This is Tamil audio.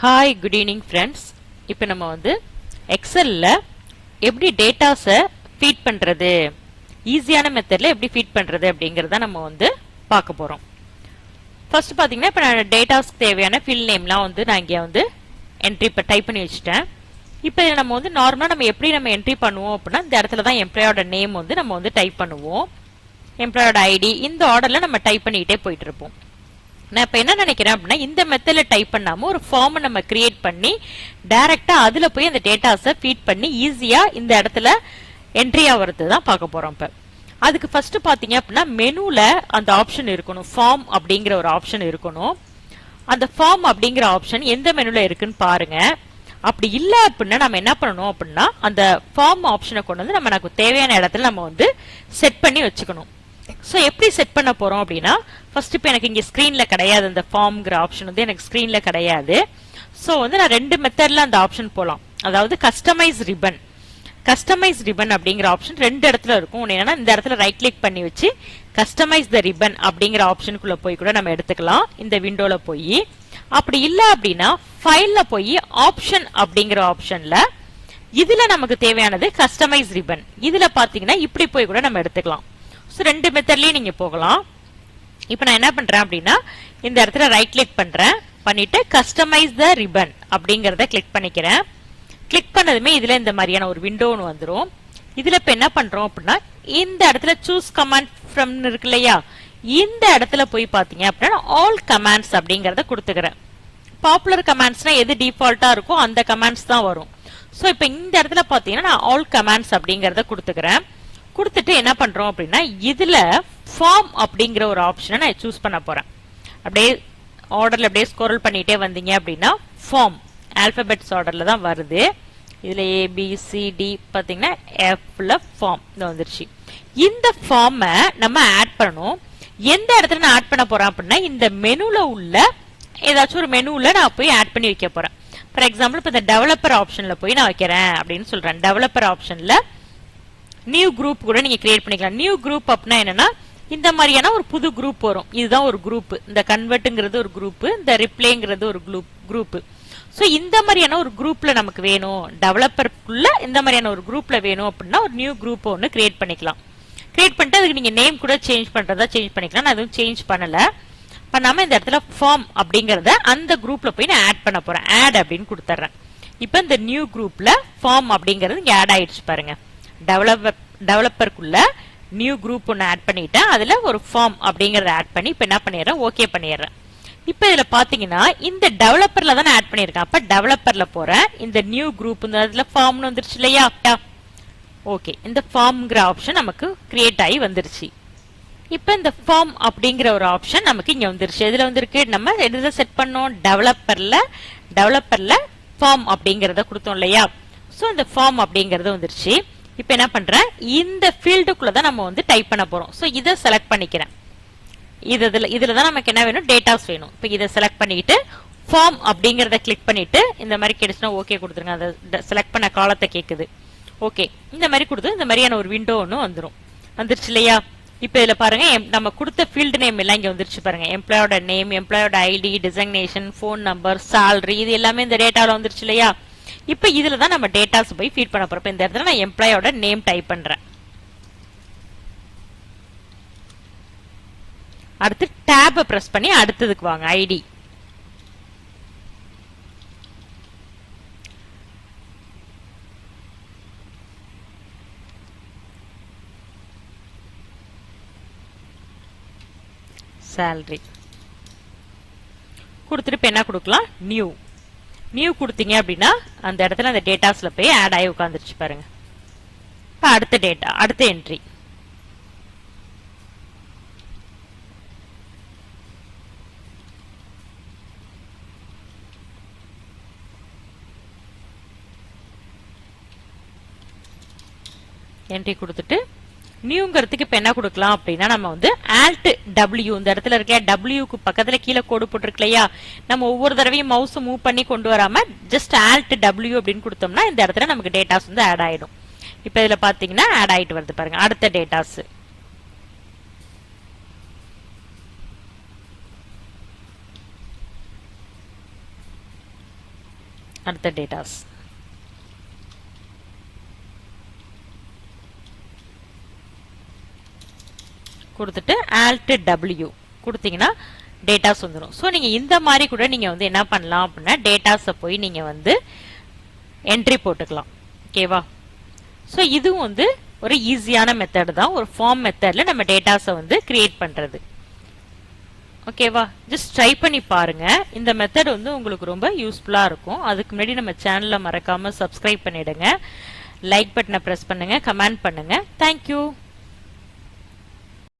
Hi, good evening friends. இப்போ நம்ம வந்து எக்ஸல்ல எப்படி டேட்டாஸை ஃபீட் பண்றது, ஈஸியான மெத்தட்ல எப்படி ஃபீட் பண்றது அப்படிங்கறத நம்ம வந்து பார்க்க போறோம். ஃபர்ஸ்ட் பாத்தீங்கன்னா இப்போ நான் டேட்டாஸ்க்கு தேவையான ஃபில் நேம்லாம் வந்து நான் இங்க வந்து என்ட்ரி டைப் பண்ணி வச்சிட்டேன். இப்போ நம்ம வந்து நார்மலா நம்ம எப்படி என்ட்ரி பண்ணுவோம் அப்படின்னா இந்த இடத்துல தான் எம்ப்ளாயோட நேம் வந்து நம்ம வந்து டைப் பண்ணுவோம். எம்ப்ளாயோட ஐடி இந்த ஆர்டர்ல நம்ம டைப் பண்ணிட்டே போயிட்டு இருப்போம். நான் இப்ப என்ன நினைக்கிறேன் அப்படின்னா இந்த மெத்தட்ல டைப் பண்ணாம ஒரு ஃபார்ம் நம்ம கிரியேட் பண்ணி டைரக்டா அதுல போய் அந்த டேட்டாஸை ஃபீட் பண்ணி ஈஸியா இந்த இடத்துல என்ட்ரி ஆகிறது தான் பார்க்க போறோம். இப்ப அதுக்கு ஃபர்ஸ்ட் பாத்தீங்க அப்படின்னா மெனுல அந்த ஆப்ஷன் இருக்கணும், ஃபார்ம் அப்படிங்கிற ஒரு ஆப்ஷன் இருக்கணும். அந்த ஃபார்ம் அப்படிங்கிற ஆப்ஷன் எந்த மெனுல இருக்குன்னு பாருங்க. அப்படி இல்ல அப்படின்னா நம்ம என்ன பண்ணணும் அப்படின்னா அந்த ஃபார்ம் ஆப்ஷனை கொண்டு வந்து நம்ம நமக்கு தேவையான இடத்துல நம்ம வந்து செட் பண்ணி வச்சுக்கணும். சோ எப்படி செட் பண்ண போறோம் அப்படின்னா ஃபர்ஸ்ட் இப்போ எனக்கு இங்க ஸ்கிரீன்ல கிடையாது, அந்த ஃபார்ம்ங்கிற ஆப்ஷன் வந்து எனக்கு ஸ்கிரீன்ல கிடையாது. சோ வந்து நான் ரெண்டு மெத்தட்ல அந்த ஆப்ஷன் போலாம். அதாவது கஸ்டமைஸ் ரிப்பன் அப்படிங்கிற ஆப்ஷன் ரெண்டு இடத்துல இருக்கும். என்னன்னா இந்த இடத்துல ரைட் கிளிக் பண்ணி வச்சு கஸ்டமைஸ் த ரிப்பன் அப்படிங்கிற ஆப்ஷனுக்குள்ள போய் கூட நம்ம எடுத்துக்கலாம். இந்த விண்டோல போய் அப்படி இல்ல அப்படின்னா ஃபைல்ல போய் ஆப்ஷன் அப்படிங்கிற ஆப்ஷன்ல இதுல நமக்கு தேவையானது கஸ்டமைஸ் ரிப்பன், இதுல பாத்தீங்கன்னா இப்படி போய் கூட நம்ம எடுத்துக்கலாம். ரெண்டு மெத்தட்லயும் நீங்க போகலாம். இப்போ நான் என்ன பண்றேன் அப்படின்னா இந்த இடத்துல ரைட் கிளிக் பண்றேன், பண்ணிட்டு கஸ்டமைஸ் த ரிப்பன் அப்படிங்கறத கிளிக் பண்ணிக்கிறேன். கிளிக் பண்ணதுமே இதுல இந்த மாதிரியான ஒரு விண்டோ வந்துரும். இதுல இப்ப என்ன பண்றோம் அப்படின்னா இந்த இடத்துல சூஸ் கமாண்ட் ஃப்ரம் இருக்கு இல்லையா, இந்த இடத்துல போய் பாத்தீங்க அப்படின்னா ஆல் கமாண்ட்ஸ் அப்படிங்கறத கொடுத்துக்கிறேன். பாப்புலர் கமாண்ட்ஸ்னா எது டிஃபால்ட்டா இருக்கோ அந்த கமாண்ட்ஸ் தான் வரும். சோ இப்போ இந்த இடத்துல பாத்தீங்கன்னா நான் ஆல் கமாண்ட்ஸ் அப்படிங்கறத கொடுத்துக்கிறேன். கொடுத்துட்டு என்ன பண்றோம் அப்படின்னா இதுல ஃபார்ம் அப்படிங்கிற ஒரு ஆப்ஷனை நான் சூஸ் பண்ண போறேன். அப்படியே ஆர்டர்ல அப்படியே ஸ்க்ரோல் பண்ணிட்டே வந்தீங்க அப்படின்னா ஃபார்ம் ஆல்பபெட்ஸ் ஆர்டர்ல தான் வருது. இதுல ABCD பாத்தீங்கன்னா Fல ஃபார்ம் வந்துருச்சு. இந்த ஃபார்மை நம்ம ஆட் பண்ணணும். எந்த இடத்துல நான் ஆட் பண்ண போறேன் அப்படின்னா இந்த மெனுல உள்ள ஏதாச்சும் ஒரு மெனுல நான் போய் ஆட் பண்ணி வைக்க போறேன். ஃபார் எக்ஸாம்பிள் இப்போ இந்த டெவலப்பர் ஆப்ஷன்ல போய் நான் வைக்கிறேன் அப்படின்னு சொல்றேன். டெவலப்பர் ஆப்ஷன்ல நியூ குரூப் கூட நீங்க கிரியேட் பண்ணிக்கலாம். நியூ குரூப் அப்படின்னா என்னன்னா இந்த மாதிரியான ஒரு புது குரூப் வரும். இதுதான் ஒரு குரூப். இந்த கன்வெர்ட்ங்கிறது ஒரு குரூப், இந்த ரிப்ளைங்கிறது ஒரு குரூப். சோ இந்த மாதிரியான ஒரு குரூப்ல நமக்கு வேணும், டெவலப்பருக்குள்ள இந்த மாதிரியான ஒரு குரூப்ல வேணும் அப்படின்னா ஒரு நியூ குரூப் ஒன்னு கிரியேட் பண்ணிக்கலாம். கிரியேட் பண்ணிட்டு அதுக்கு நீங்க நேம் கூட சேஞ்ச் பண்றதா சேஞ்ச் பண்ணிக்கலாம். நான் எதுவும் சேஞ்ச் பண்ணல. பண்ணாம இந்த இடத்துல ஃபார்ம் அப்படிங்கறத அந்த குரூப்ல போய் நான் ஆட் பண்ண போறேன். ஆட் அப்படின்னு கொடுத்துறேன். இப்ப இந்த நியூ குரூப்ல ஃபார்ம் அப்படிங்கறது இங்க ஆட் ஆயிடுச்சு பாருங்க. டெவலப்பருக்குள்ள நியூ குரூப் ஒன்னு ஆட் பண்ணிட்டேன். அதுல ஒரு ஃபார்ம் அப்படிங்கறத ஆட் பண்ணி இப்ப என்ன பண்ணிடுறேன், ஓகே பண்ணிடுறேன். இப்ப இதுல பாத்தீங்கன்னா இந்த டெவலப்பர்ல தான் ஆட் பண்ணிருக்கேன். அப்ப டெவலப்பர்ல போறேன். இந்த நியூ குரூப் இதுல ஃபார்ம்னு வந்துருச்சு இல்லையா. ஓகே, இந்த ஃபார்ம்ங்கிற ஆப்ஷன் நமக்கு கிரியேட் ஆகி வந்துருச்சு. இப்ப இந்த ஃபார்ம் அப்படிங்கிற ஒரு ஆப்ஷன் நமக்கு இங்க வந்துருச்சு. எதுல வந்திருக்கு, நம்ம எதுல செட் பண்ணோம், டெவலப்பர்ல ஃபார்ம் அப்படிங்கறத கொடுத்தோம் இல்லையா. சோ இந்த ஃபார்ம் அப்படிங்கறது வந்துருச்சு. இப்ப என்ன பண்றேன், இந்த ஃபீல்டுக்குள்ள தான் நம்ம வந்து டைப் பண்ண போறோம். சோ இத செலக்ட் பண்ணிக்கிறேன். இதுல தான் நமக்கு என்ன வேணும், டேட்டாஸ் வேணும். இப்ப இத செலக்ட் பண்ணிட்டு ஃபார்ம் அப்படிங்கறத கிளிக் பண்ணிட்டு இந்த மாதிரி கிடைச்சுனா ஓகே கொடுத்துருங்க. அதை செலக்ட் பண்ண காலத்தை கேக்குது. ஓகே, இந்த மாதிரி கொடுத்து இந்த மாதிரியான ஒரு விண்டோ ஒன்னு வந்துருச்சு இல்லையா. இப்ப இதுல பாருங்க நம்ம கொடுத்த ஃபீல்டு நேம் எல்லாம் இங்க வந்துருச்சு பாருங்க. எம்ப்ளாயோட நேம், எம்ப்ளாயோட ID, designation, phone number, salary, இது எல்லாமே இந்த டேட்டால வந்துருச்சு இல்லையா. இப்ப இதுல தான் நம்ம டேட்டாஸ் போய் ஃபீட் பண்ண போறோம். இந்த இடத்துல நான் எம்ப்ளாயோட நேம் டைப் பண்றேன். அடுத்து tab பிரஸ் பண்ணி அடுத்ததுக்கு வாங்க, ஐடி. salary கொடுத்துட்டு என்ன கொடுக்கலாம், நியூ கொடுத்தீங்க அப்படின்னா அந்த இடத்துல அந்த டேட்டாஸ்ல போய் ஆட் ஆகி உட்கார்ந்துருச்சு பாருங்க. அடுத்த டேட்டா, அடுத்த என்ட்ரி. என்ட்ரி கொடுத்துட்டு நியூங்கிறதுக்கு இப்ப என்ன கொடுக்கலாம் அப்படின்னா நம்ம வந்து Alt W, இந்த இடத்துல இருக்க Wக்கு பக்கத்துல கீழே கோடு போட்டிருக்கு இல்லையா, நம்ம ஒவ்வொரு தடவையும் மவுஸ் மூவ் பண்ணி கொண்டு வராம ஜஸ்ட் Alt W அப்படின்னு கொடுத்தோம்னா இந்த இடத்துல நமக்கு டேட்டாஸ் வந்து ஆட் ஆயிடும். இப்ப இதுல பாத்தீங்கன்னா ஆட் ஆயிட்டு வருது பாருங்க அடுத்த டேட்டாஸ். அடுத்த டேட்டாஸ் கொடுத்துட்டு Alt W கொடுத்தீங்கன்னா டேட்டாஸ் வந்துடும். ஸோ நீங்க இந்த மாதிரி கூட நீங்க வந்து என்ன பண்ணலாம் அப்படின்னா டேட்டாஸை போய் நீங்க வந்து என்ட்ரி போட்டுக்கலாம். ஓகேவா? ஸோ இதுவும் வந்து ஒரு ஈஸியான மெத்தட் தான். ஒரு ஃபார்ம் மெத்தட்ல நம்ம டேட்டாஸை வந்து கிரியேட் பண்றது. ஓகேவா? ஜஸ்ட் ட்ரை பண்ணி பாருங்க. இந்த மெத்தட் வந்து உங்களுக்கு ரொம்ப யூஸ்ஃபுல்லா இருக்கும். அதுக்கு முன்னாடி நம்ம சேனலை மறக்காம சப்ஸ்கிரைப் பண்ணிடுங்க, லைக் பட்டனை பிரஸ் பண்ணுங்க, கமெண்ட் பண்ணுங்க. தேங்க்யூ.